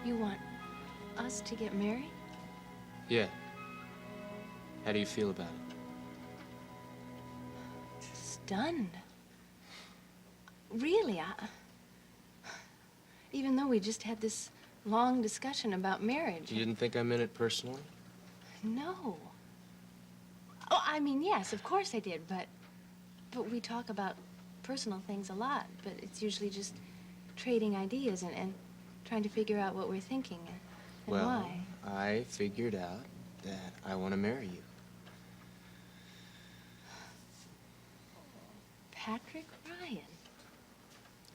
You want us to get married? Yeah. How do you feel about it? Stunned. Really, even though we just had this long discussion about marriage. You didn't think I meant it personally? No. Oh, I mean, yes, of course I did, but we talk about personal things a lot, but it's usually just trading ideas and trying to figure out what we're thinking and Well, why. I figured out that I want to marry you. Patrick Ryan.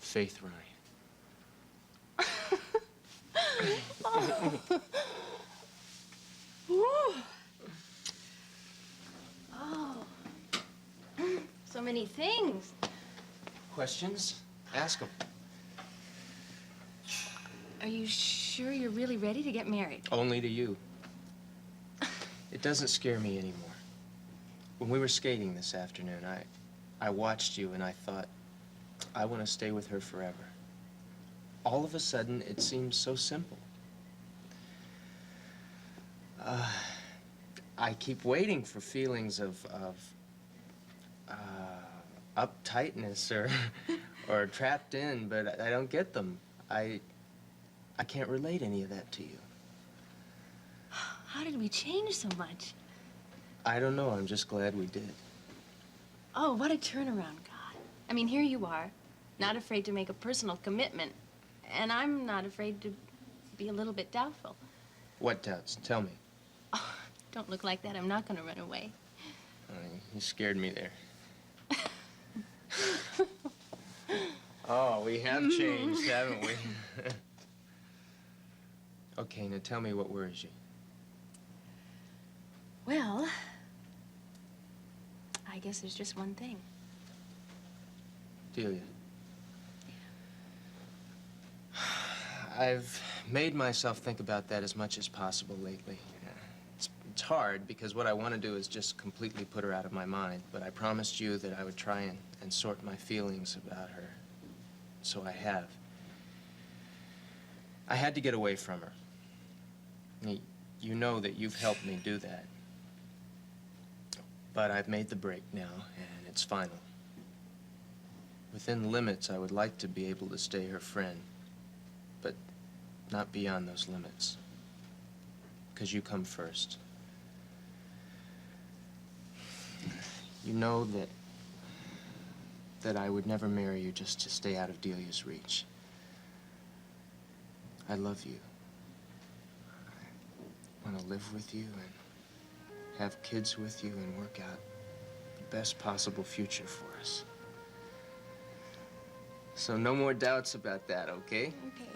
Faith Ryan. Oh. Woo. Oh. So many things. Questions? Ask them. Are you sure you're really ready to get married? Only to you. It doesn't scare me anymore. When we were skating this afternoon, I watched you and I thought, I want to stay with her forever. All of a sudden, it seems so simple. I keep waiting for feelings of uptightness or trapped in, but I don't get them. I can't relate any of that to you. How did we change so much? I don't know. I'm just glad we did. Oh, what a turnaround, God. I mean, here you are, not afraid to make a personal commitment, and I'm not afraid to be a little bit doubtful. What doubts? Tell me. Oh, don't look like that. I'm not going to run away. You scared me there. Oh, we have changed, haven't we? Okay, now tell me what worries you. Well, I guess there's just one thing. Delia. I've made myself think about that as much as possible lately. It's hard because what I want to do is just completely put her out of my mind, but I promised you that I would try and sort my feelings about her. So I have. I had to get away from her. You know that you've helped me do that. But I've made the break now, and it's final. Within limits, I would like to be able to stay her friend, but not beyond those limits. Because you come first. You know that I would never marry you just to stay out of Delia's reach. I love you. I want to live with you and have kids with you and work out the best possible future for us. So no more doubts about that, okay? Okay.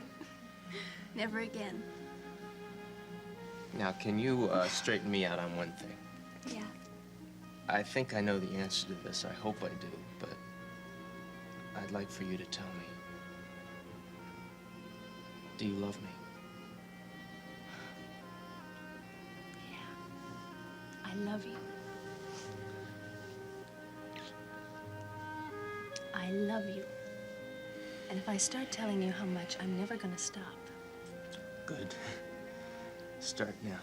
Never again. Now, can you straighten me out on one thing? Yeah. I think I know the answer to this. I hope I do, but I'd like for you to tell me. Do you love me? Yeah. I love you. I love you. And if I start telling you how much, I'm never gonna stop. Good. Start now.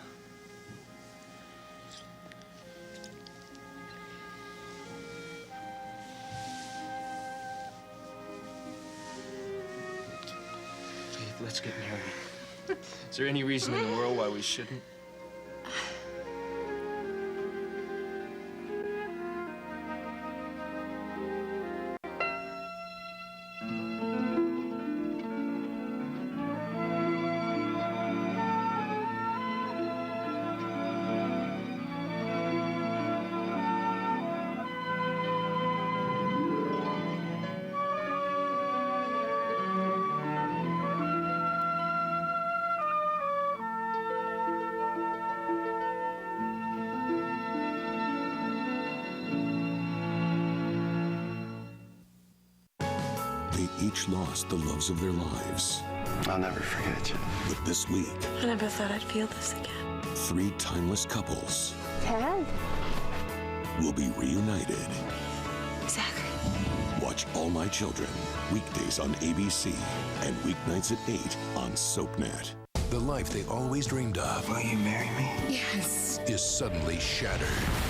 Faith, let's get married. Is there any reason in the world why we shouldn't? Each lost the loves of their lives. I'll never forget you. But this week, I never thought I'd feel this again. 3 timeless couples Dad? will be reunited. Exactly. Watch All My Children, weekdays on ABC and weeknights at 8 on SoapNet. The life they always dreamed of Will you marry me? Yes. is suddenly shattered.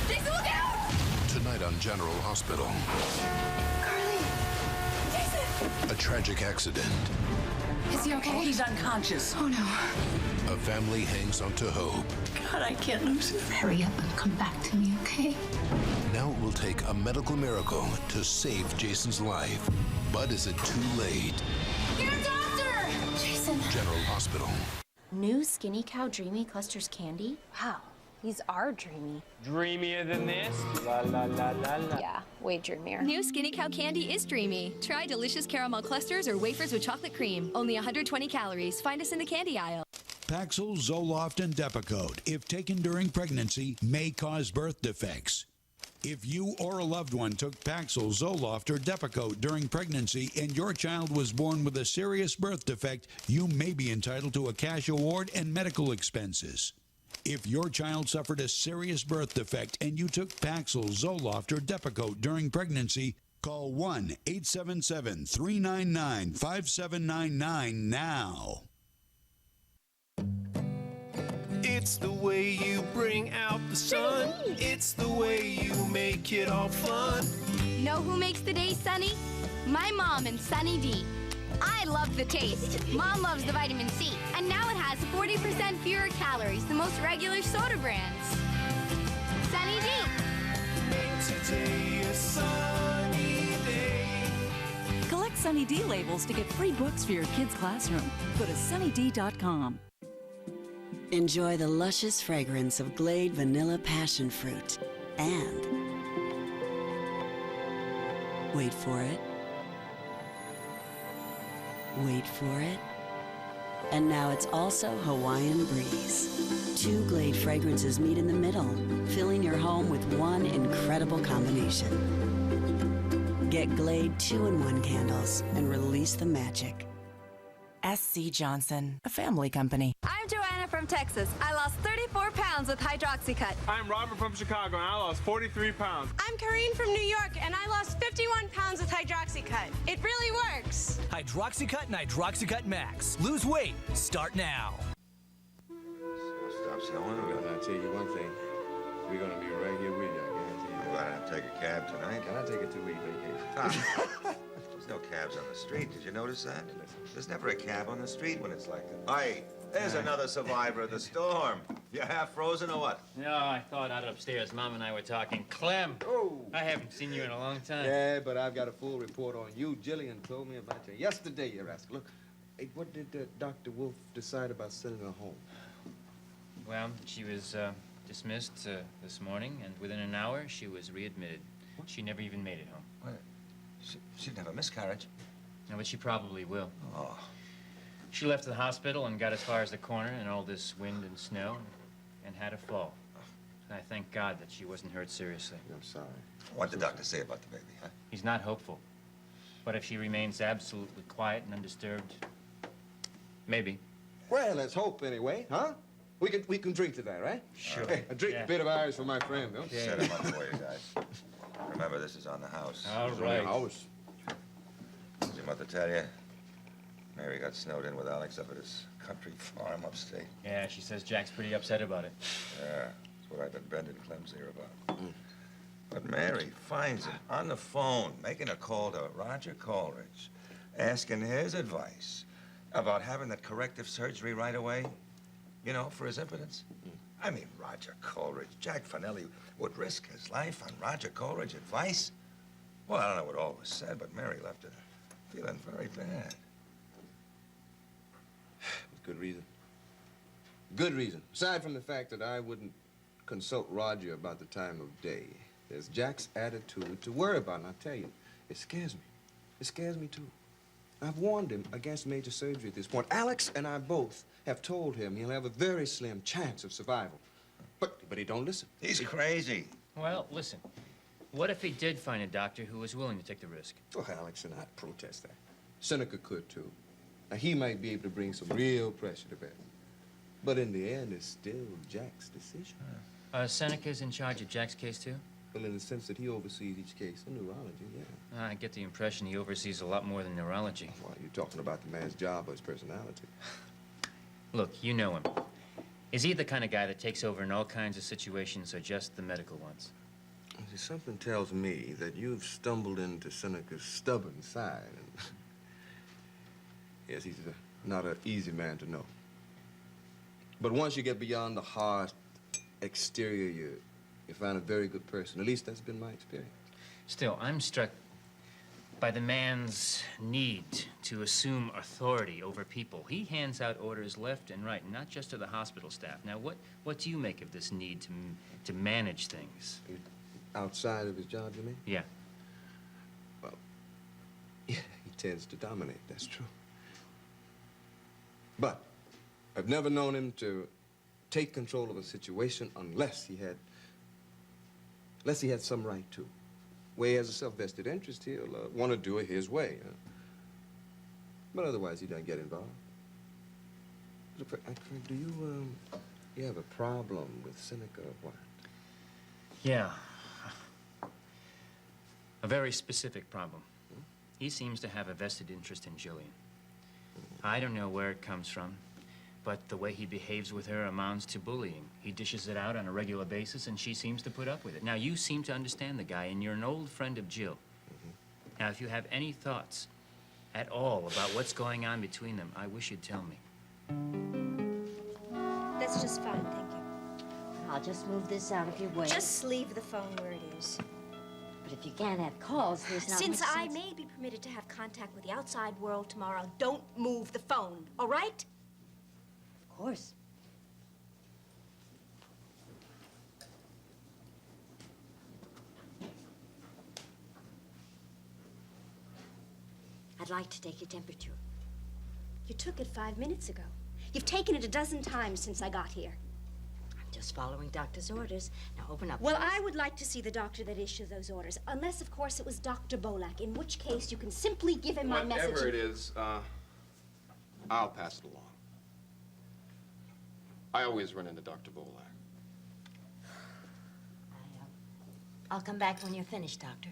Jason, look out! Tonight on General Hospital, Carly! Jason! a tragic accident. Is he okay? He's unconscious. Oh, no. A family hangs on to hope. God, I can't lose him. Hurry up and come back to me, okay? Now it will take a medical miracle to save Jason's life. But is it too late? Get a doctor! Jason. General Hospital. New Skinny Cow Dreamy Clusters candy? Wow, these are dreamy. Dreamier than this? La la la la la. Yeah, way dreamier. New Skinny Cow candy is dreamy. Try delicious caramel clusters or wafers with chocolate cream. Only 120 calories. Find us in the candy aisle. Paxil, Zoloft, and Depakote, if taken during pregnancy, may cause birth defects. If you or a loved one took Paxil, Zoloft, or Depakote during pregnancy and your child was born with a serious birth defect, you may be entitled to a cash award and medical expenses. If your child suffered a serious birth defect and you took Paxil, Zoloft, or Depakote during pregnancy, call 1-877-399-5799 now. It's the way you bring out the sun. It's the way you make it all fun. Know who makes the day sunny? My mom and Sunny D. I love the taste. Mom loves the vitamin C. And now it has 40% fewer calories than most regular soda brands. Sunny D. Make today a sunny day. Collect Sunny D labels to get free books for your kids' classroom. Go to sunnyd.com. Enjoy the luscious fragrance of Glade Vanilla Passion Fruit. And, wait for it. Wait for it. And now it's also Hawaiian Breeze. Two Glade fragrances meet in the middle, filling your home with one incredible combination. Get Glade 2-in-1 candles and release the magic. SC Johnson, a family company. I'm Joanna from Texas. I lost 34 pounds with Hydroxycut. I'm Robert from Chicago, and I lost 43 pounds. I'm Karine from New York, and I lost 51 pounds with Hydroxycut. It really works. Hydroxycut and Hydroxycut Max. Lose weight. Start now. Stop selling. I'll tell you one thing. We're going to be right here with you, I guarantee you. Well, I have to take a cab tonight. Can I take a 2-week vacation? There's no cabs on the street. Did you notice that? There's never a cab on the street when it's like that. Hey, there's another survivor of the storm. You half frozen or what? No, I thought out upstairs. Mom and I were talking. Clem! Oh! I haven't seen you in a long time. Yeah, but I've got a full report on you. Jillian told me about you yesterday, you rascal. Look, hey, what did Dr. Wolf decide about sending her home? Well, she was dismissed this morning, and within an hour, she was readmitted. What? She never even made it home. What? She'd have a miscarriage. No, but she probably will. Oh. She left the hospital and got as far as the corner in all this wind and snow and had a fall. And I thank God that she wasn't hurt seriously. I'm sorry. What'd the doctor say about the baby, huh? He's not hopeful. But if she remains absolutely quiet and undisturbed, maybe. Well, let's hope anyway, huh? We can drink to that, right? Sure. Hey, a drink, Yeah. a bit of Irish for my friend, don't you? Set him up for you guys. Remember, this is on the house. All It's on right. the house. Did your mother tell you? Mary got snowed in with Alex up at his country farm upstate. Yeah, she says Jack's pretty upset about it. Yeah, that's what I've been bending Clem's ear about. But Mary finds him on the phone, making a call to Roger Coleridge, asking his advice about having that corrective surgery right away, you know, for his impotence. I mean, Roger Coleridge, Jack Finelli would risk his life on Roger Coleridge advice? Well, I don't know what all was said, but Mary left her feeling very bad. With good reason. Good reason. Aside from the fact that I wouldn't consult Roger about the time of day, there's Jack's attitude to worry about, and I tell you, it scares me. It scares me, too. I've warned him against major surgery at this point. Alex and I both have told him he'll have a very slim chance of survival. But he don't listen. He's crazy. Well, listen. What if he did find a doctor who was willing to take the risk? Oh, Alex and I'd protest that. Seneca could, too. Now, he might be able to bring some real pressure to bear. But in the end, it's still Jack's decision. Seneca's in charge of Jack's case, too? Well, in the sense that he oversees each case in neurology, yeah. I get the impression he oversees a lot more than neurology. Well, you're talking about the man's job or his personality. Look, you know him. Is he the kind of guy that takes over in all kinds of situations or just the medical ones? See, something tells me that you've stumbled into Seneca's stubborn side. And yes, he's not an easy man to know. But once you get beyond the harsh exterior, you find a very good person. At least that's been my experience. Still, I'm struck by the man's need to assume authority over people. He hands out orders left and right, not just to the hospital staff. Now, what do you make of this need to manage things? Outside of his job, you mean? Yeah. Well, yeah, he tends to dominate, that's true. But I've never known him to take control of a situation unless he had some right to. Where he has a self-vested interest, he'll want to do it his way. But otherwise, he doesn't get involved. Do you have a problem with Seneca or what? Yeah. A very specific problem. He seems to have a vested interest in Jillian. I don't know where it comes from, but the way he behaves with her amounts to bullying. He dishes it out on a regular basis, and she seems to put up with it. Now, you seem to understand the guy, and you're an old friend of Jill. Now, if you have any thoughts at all about what's going on between them, I wish you'd tell me. That's just fine, thank you. I'll just move this out of your way. Just leave the phone where it is. But if you can't have calls, there's not Since much I sense. may be permitted to have contact with the outside world tomorrow, don't move the phone, all right? Of course. I'd like to take your temperature. You took it 5 minutes ago. You've taken it a dozen times since I got here. I'm just following doctor's orders. Now open up. Well, please. I would like to see the doctor that issued those orders, unless, of course, it was Dr. Bolak, in which case you can simply give him my message. Whatever it is, I'll pass it along. I always run into Dr. Bolak. I'll come back when you're finished, Doctor.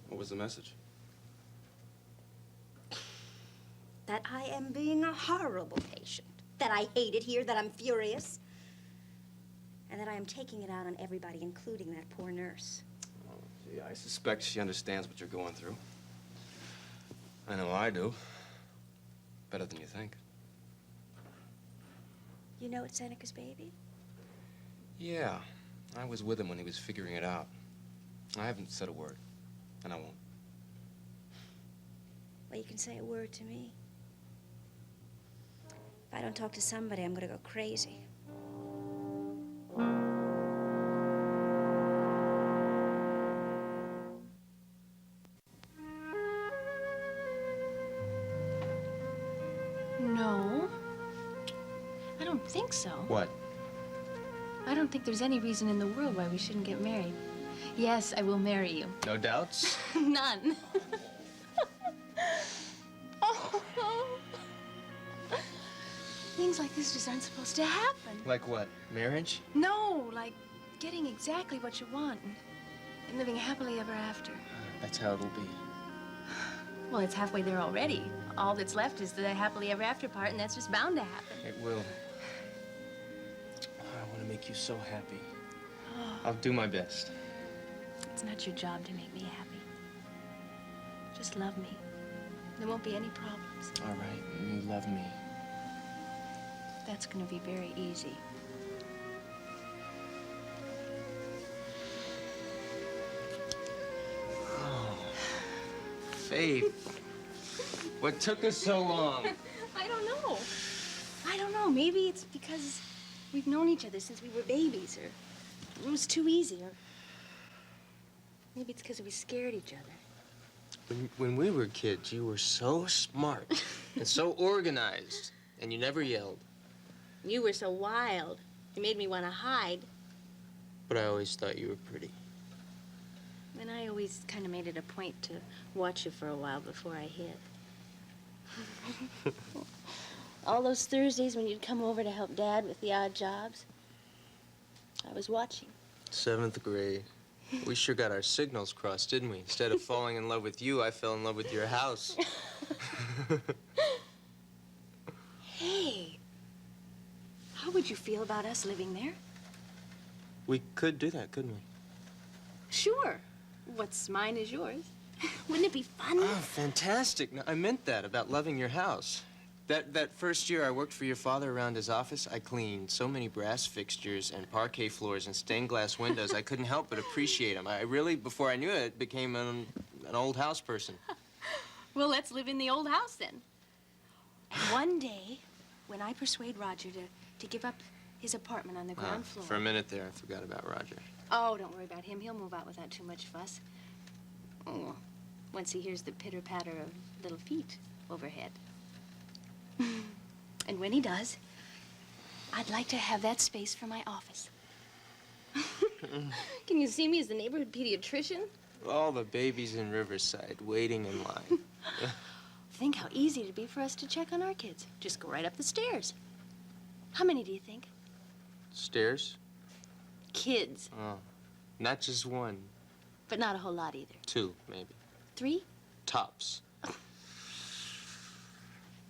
What was the message? That I am being a horrible patient, that I hate it here, that I'm furious, and that I am taking it out on everybody, including that poor nurse. Oh, gee, I suspect she understands what you're going through. I know I do. Better than you think. You know it's Seneca's baby? Yeah, I was with him when he was figuring it out. I haven't said a word, and I won't. Well, you can say a word to me. If I don't talk to somebody, I'm gonna go crazy. No. I don't think so. What? I don't think there's any reason in the world why we shouldn't get married. Yes, I will marry you. No doubts? None. Things like this just aren't supposed to happen. Like what? Marriage? No, like getting exactly what you want and living happily ever after. That's how it'll be. Well, it's halfway there already. All that's left is the happily ever after part, and that's just bound to happen. It will. I want to make you so happy. I'll do my best. It's not your job to make me happy. Just love me. There won't be any problems. All right, you love me. That's going to be very easy. Oh, Faith. What took us so long? I don't know. I don't know. Maybe it's because we've known each other since we were babies, or it was too easy, or maybe it's because we scared each other. When we were kids, you were so smart and so organized, and you never yelled. You were so wild. You made me want to hide. But I always thought you were pretty. And I always kind of made it a point to watch you for a while before I hit. All those Thursdays when you'd come over to help Dad with the odd jobs, I was watching. 7th grade. We sure got our signals crossed, didn't we? Instead of falling in love with you, I fell in love with your house. Hey, how would you feel about us living there? We could do that, couldn't we? Sure. What's mine is yours. Wouldn't it be fun? Oh, fantastic. No, I meant that, about loving your house. That first year I worked for your father around his office, I cleaned so many brass fixtures and parquet floors and stained glass windows, I couldn't help but appreciate them. I really, before I knew it, became an old house person. Well, let's live in the old house then. And one day, when I persuade Roger to give up his apartment on the ground floor... For a minute there, I forgot about Roger. Oh, don't worry about him. He'll move out without too much fuss. Oh, once he hears the pitter-patter of little feet overhead. And when he does, I'd like to have that space for my office. Can you see me as the neighborhood pediatrician? All the babies in Riverside waiting in line. Think how easy it'd be for us to check on our kids. Just go right up the stairs. How many do you think? Stairs? Kids. Oh, not just one. But not a whole lot either. 2, maybe. 3? Tops.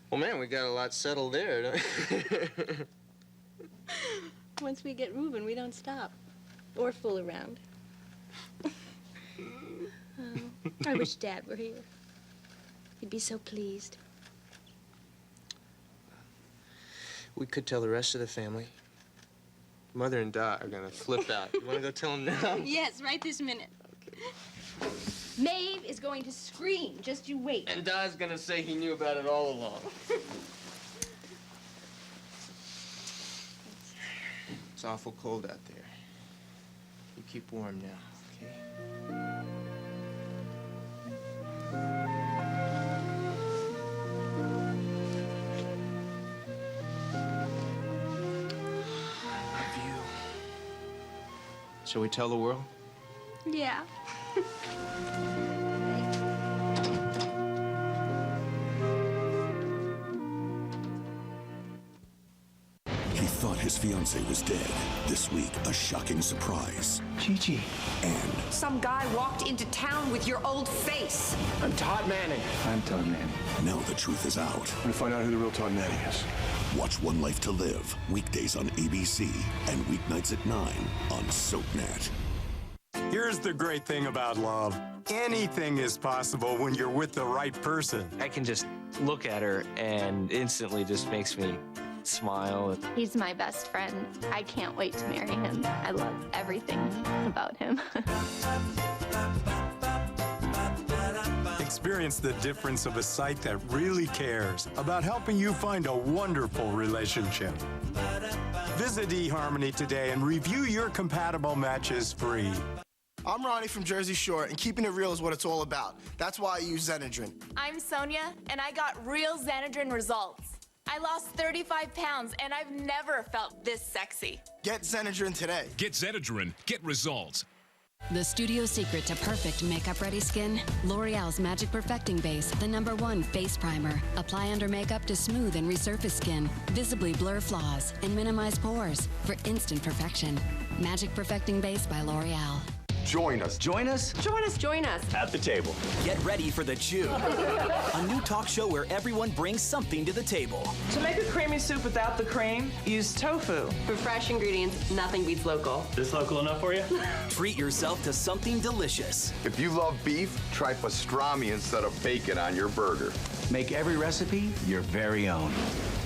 Well, man, we got a lot settled there, don't we? Once we get moving, we don't stop. Or fool around. Oh, I wish Dad were here. He'd be so pleased. We could tell the rest of the family. Mother and Dot are gonna flip out. You wanna go tell them now? Yes, right this minute. Okay. Maeve is going to scream. Just you wait. And Dot's gonna say he knew about it all along. It's awful cold out there. You keep warm now, okay? Love you. Shall we tell the world? Yeah. He thought his fiancée was dead. This week, a shocking surprise. Gigi. And some guy walked into town with your old face. I'm Todd Manning. I'm Todd Manning. now the truth is out. I'm gonna find out who the real Todd Manning is. Watch One Life to Live, weekdays on ABC and weeknights at 9 on SoapNet. Here's the great thing about love. Anything is possible when you're with the right person. I can just look at her and instantly just makes me smile. He's my best friend. I can't wait to marry him. I love everything about him. Experience the difference of a site that really cares about helping you find a wonderful relationship. Visit eHarmony today and review your compatible matches free. I'm Ronnie from Jersey Shore, and keeping it real is what it's all about. That's why I use Xenadrin. I'm Sonia, and I got real Xenadrin results. I lost 35 pounds, and I've never felt this sexy. Get Xenadrin today. Get Xenadrin. Get results. The studio secret to perfect makeup-ready skin? L'Oreal's Magic Perfecting Base, the #1 face primer. Apply under makeup to smooth and resurface skin, visibly blur flaws, and minimize pores for instant perfection. Magic Perfecting Base by L'Oreal. Join us. Join us? Join us, join us. At the table. Get ready for The Chew, a new talk show where everyone brings something to the table. To make a creamy soup without the cream, use tofu. For fresh ingredients, nothing beats local. This local enough for you? Treat yourself to something delicious. If you love beef, try pastrami instead of bacon on your burger. Make every recipe your very own.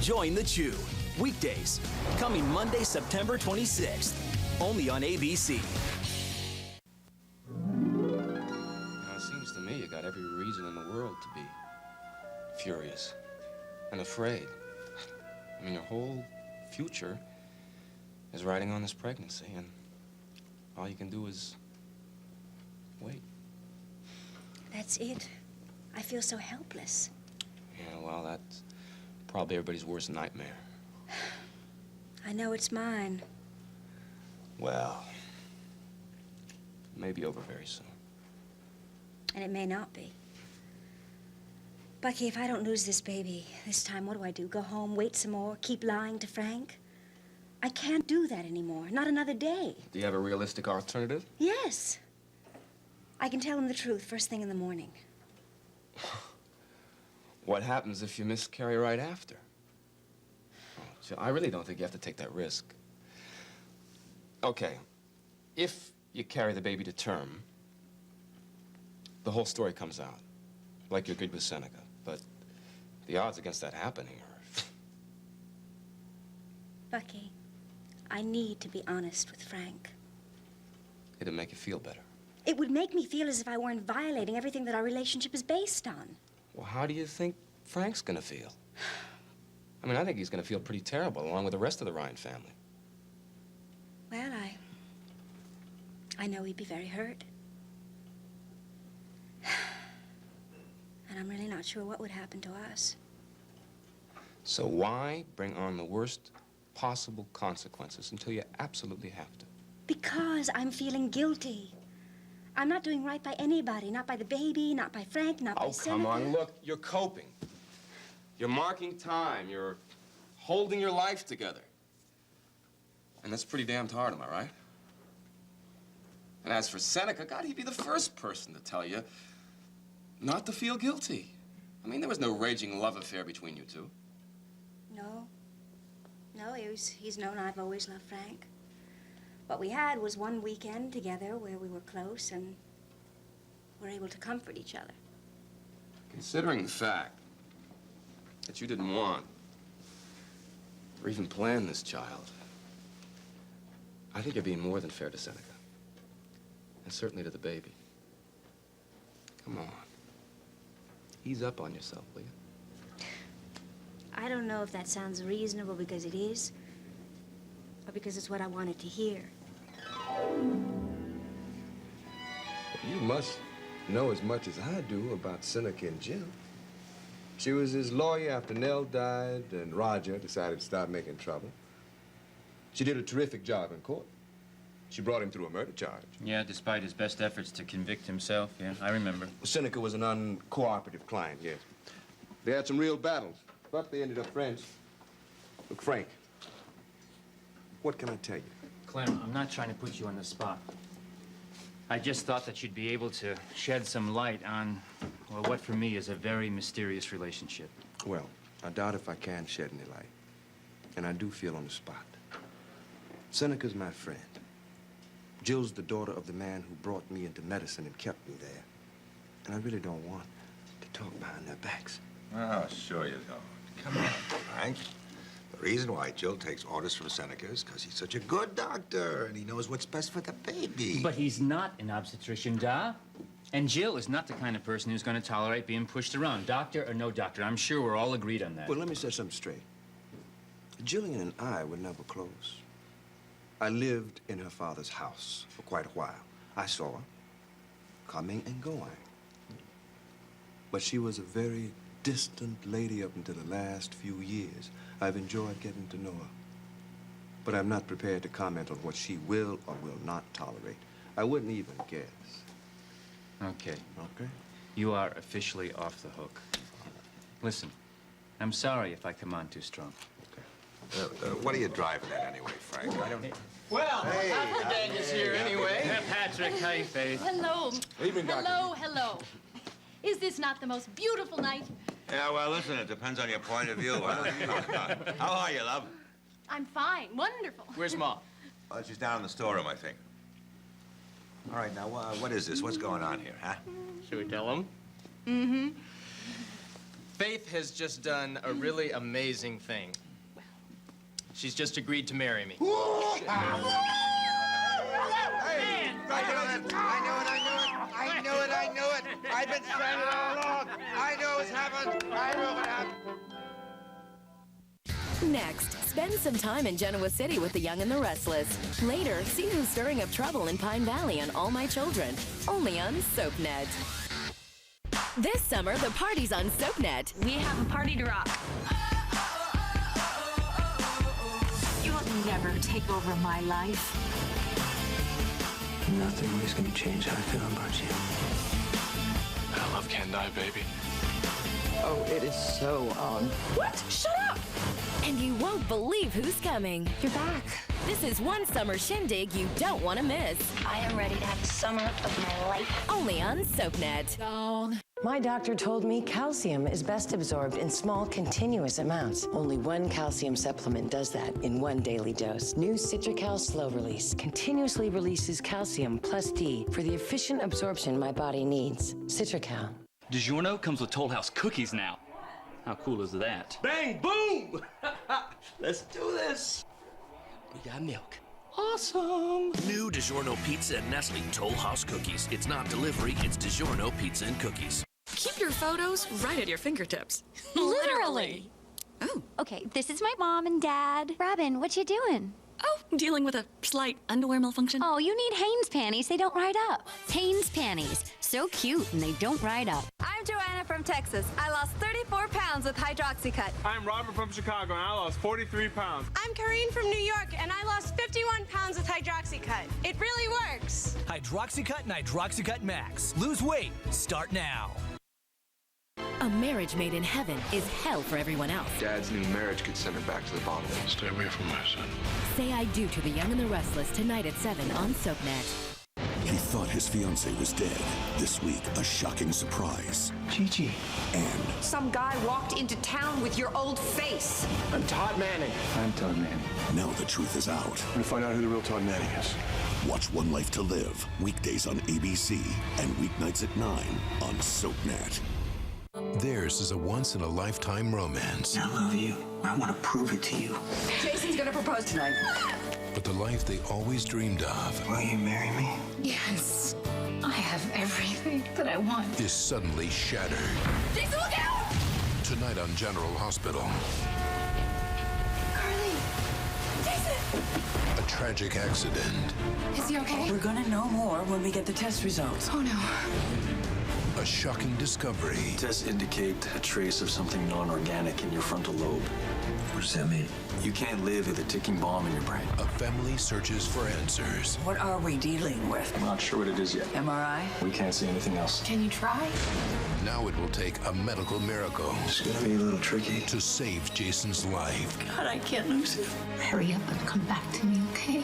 Join The Chew, weekdays, coming Monday, September 26th, only on ABC. You got every reason in the world to be furious and afraid. I mean, your whole future is riding on this pregnancy, and all you can do is wait. That's it. I feel so helpless. Yeah, well, that's probably everybody's worst nightmare. I know it's mine. Well, it may be over very soon. And it may not be. Bucky, if I don't lose this baby this time, what do? Go home, wait some more, keep lying to Frank? I can't do that anymore. Not another day. Do you have a realistic alternative? Yes. I can tell him the truth first thing in the morning. What happens if you miscarry right after? So I really don't think you have to take that risk. Okay, if you carry the baby to term, the whole story comes out, like you agreed with Seneca. But the odds against that happening are... Bucky, I need to be honest with Frank. It'll make you feel better. It would make me feel as if I weren't violating everything that our relationship is based on. Well, how do you think Frank's gonna feel? I mean, I think he's gonna feel pretty terrible, along with the rest of the Ryan family. Well, I know he'd be very hurt. And I'm really not sure what would happen to us. So why bring on the worst possible consequences until you absolutely have to? Because I'm feeling guilty. I'm not doing right by anybody, not by the baby, not by Frank, not by Oh, Seneca. come on, look, you're coping. You're marking time, you're holding your life together. And that's pretty damned hard, am I right? And as for Seneca, God, he'd be the first person to tell you not to feel guilty. I mean, there was no raging love affair between you two. No, he's known I've always loved Frank. What we had was one weekend together where we were close and were able to comfort each other. Considering the fact that you didn't want or even plan this child, I think you're being more than fair to Seneca. And certainly to the baby. Come on. Ease up on yourself, will you? I don't know if that sounds reasonable because it is, or because it's what I wanted to hear. You must know as much as I do about Seneca and Jill. She was his lawyer after Nell died and Roger decided to start making trouble. She did a terrific job in court. She brought him through a murder charge. Yeah, despite his best efforts to convict himself, yeah, I remember. Seneca was an uncooperative client, yes. They had some real battles, but they ended up friends. Look, Frank, what can I tell you? Clem, I'm not trying to put you on the spot. I just thought that you'd be able to shed some light on, well, what for me is a very mysterious relationship. Well, I doubt if I can shed any light. And I do feel on the spot. Seneca's my friend. Jill's the daughter of the man who brought me into medicine and kept me there. And I really don't want to talk behind their backs. Oh, sure you don't. Come on, Frank. The reason why Jill takes orders from Seneca is because he's such a good doctor and he knows what's best for the baby. But he's not an obstetrician, Da. And Jill is not the kind of person who's going to tolerate being pushed around, doctor or no doctor. I'm sure we're all agreed on that. Well, let me set something straight. Jillian and I were never close. I lived in her father's house for quite a while. I saw her coming and going. But she was a very distant lady up until the last few years. I've enjoyed getting to know her. But I'm not prepared to comment on what she will or will not tolerate. I wouldn't even guess. Okay. Okay? You are officially off the hook. Listen, I'm sorry if I come on too strong. What are you driving at anyway, Frank? I don't... Well, hey, half the gang is here anyway. Patrick, hey, Faith. Hello. Evening, Doctor. Hello. Is this not the most beautiful night? Yeah, well, listen, it depends on your point of view. How are you, love? I'm fine. Wonderful. Where's Mom? She's down in the storeroom, I think. All right, now, what is this? What's going on here, huh? Should we tell him? Mm-hmm. Faith has just done a really amazing thing. She's just agreed to marry me. Hey, I knew it. I've been saying it all along. I knew it was happening. I knew it would happen. Next, spend some time in Genoa City with the Young and the Restless. Later, see who's stirring up trouble in Pine Valley on All My Children, only on SoapNet. This summer, the party's on SoapNet. We have a party to rock. You will never take over my life. Nothing is going to change how I feel about you. That love can't die, baby. Oh, it is so on. What? Shut up! And you won't believe who's coming. You're back. This is one summer shindig you don't want to miss. I am ready to have the summer of my life. Only on SoapNet. My doctor told me calcium is best absorbed in small, continuous amounts. Only one calcium supplement does that in one daily dose. New Citracal Slow Release continuously releases calcium plus D for the efficient absorption my body needs. Citracal. DiGiorno comes with Toll House cookies now. How cool is that? Bang, boom! Let's do this. We got milk. Awesome! New DiGiorno Pizza and Nestle Toll House Cookies. It's not delivery, it's DiGiorno Pizza and Cookies. Keep your photos right at your fingertips. Literally. Oh. Okay, this is my mom and dad. Robin, what you doing? Oh, dealing with a slight underwear malfunction. Oh, you need Hanes panties. They don't ride up. Hanes panties. So cute, and they don't ride up. I'm Joanna from Texas. I lost 34 pounds with Hydroxycut. I'm Robert from Chicago, and I lost 43 pounds. I'm Karine from New York, and I lost 51 pounds with Hydroxycut. It really works. Hydroxycut and Hydroxycut Max. Lose weight. Start now. A marriage made in heaven is hell for everyone else. Dad's new marriage could send her back to the bottom. Stay away from my son. Say I Do to the Young and the Restless tonight at 7 on SoapNet. He thought his fiancée was dead. This week, a shocking surprise. Gigi. And Some guy walked into town with your old face. I'm Todd Manning. I'm Todd Manning. now the truth is out. I'm gonna find out who the real Todd Manning is. Watch One Life to Live, weekdays on ABC and weeknights at 9 on SoapNet. Theirs is a once-in-a-lifetime romance. I love you. I want to prove it to you. Jason's gonna propose tonight. But the life they always dreamed of Will you marry me? Yes. I have everything that I want. is suddenly shattered. Jason, look out! Tonight on General Hospital, Carly! Jason! a tragic accident, Is he okay? We're gonna know more when we get the test results. Oh, no. a shocking discovery, Tests indicate a trace of something non-organic in your frontal lobe. What does that mean? You can't live with a ticking bomb in your brain. a family searches for answers. What are we dealing with? I'm not sure what it is yet. MRI? We can't see anything else. Can you try? Now it will take a medical miracle It's gonna be a little tricky. to save Jason's life. God, I can't lose him. Hurry up and come back to me, okay?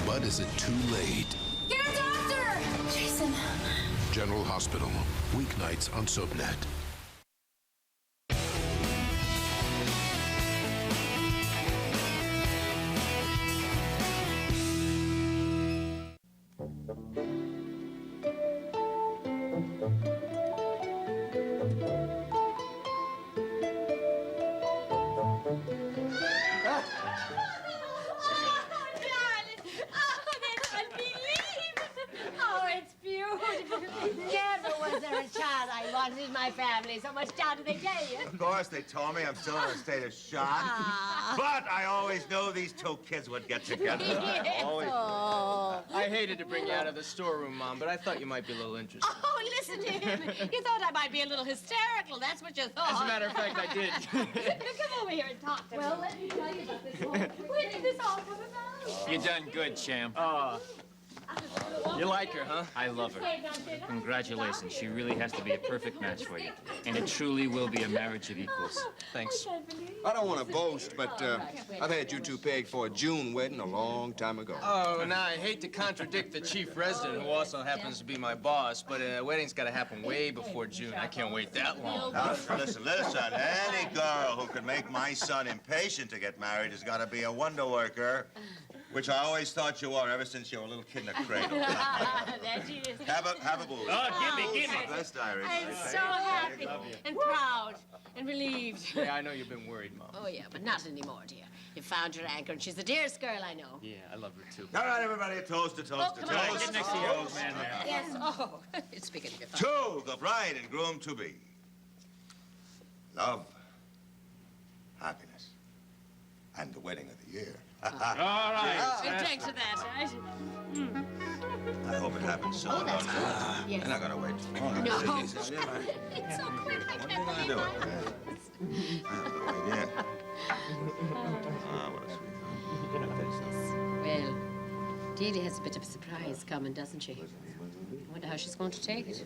But is it too late? Get a doctor! Jason. General Hospital, weeknights on SoapNet. Oh, it's beautiful. Never was there a child I wanted in my family. So much down do they tell you? Of course, they told me I'm still in a state of shock. Ah. But I always knew these two kids would get together. Yes. Always. Oh. I hated to bring you out of the storeroom, Mom, but I thought you might be a little interested. Oh, listen to him. You thought I might be a little hysterical. That's what you thought. As a matter of fact, I did. Come over here and talk to me. Well, let me tell you about this whole... Where did this all come about? You done good, champ. You like her, huh? I love her. Congratulations. She really has to be a perfect match for you. And it truly will be a marriage of equals. Thanks. I don't want to boast, but I've had you two pegged for a June wedding a long time ago. Oh, now I hate to contradict the chief resident, who also happens to be my boss, but a wedding's got to happen way before June. I can't wait that long. Now, listen. Any girl who can make my son impatient to get married has got to be a wonder worker, which I always thought you were ever since you were a little kid in a cradle. There she is. Have a boo. Oh, give me. Best Irish. I'm so happy and proud and relieved. Yeah, I know you've been worried, Mom. Oh, yeah, but not anymore, dear. You found your anchor, and she's the dearest girl I know. Yeah, I love her, too. All right, everybody, a toast, a toast, a come on, toast. get next to your old man there. Yes, oh. Speaking of your father. To the bride and groom to be. Love, happiness, and the wedding of the year. All right. Good take to that, right? I hope it happens soon. Yes. They're not gonna wait. No. Jesus. It's so quick, I can't What believe are it. I have no idea. What a sweetheart. Well, Dee Dee has a bit of a surprise coming, doesn't she? I wonder how she's going to take it.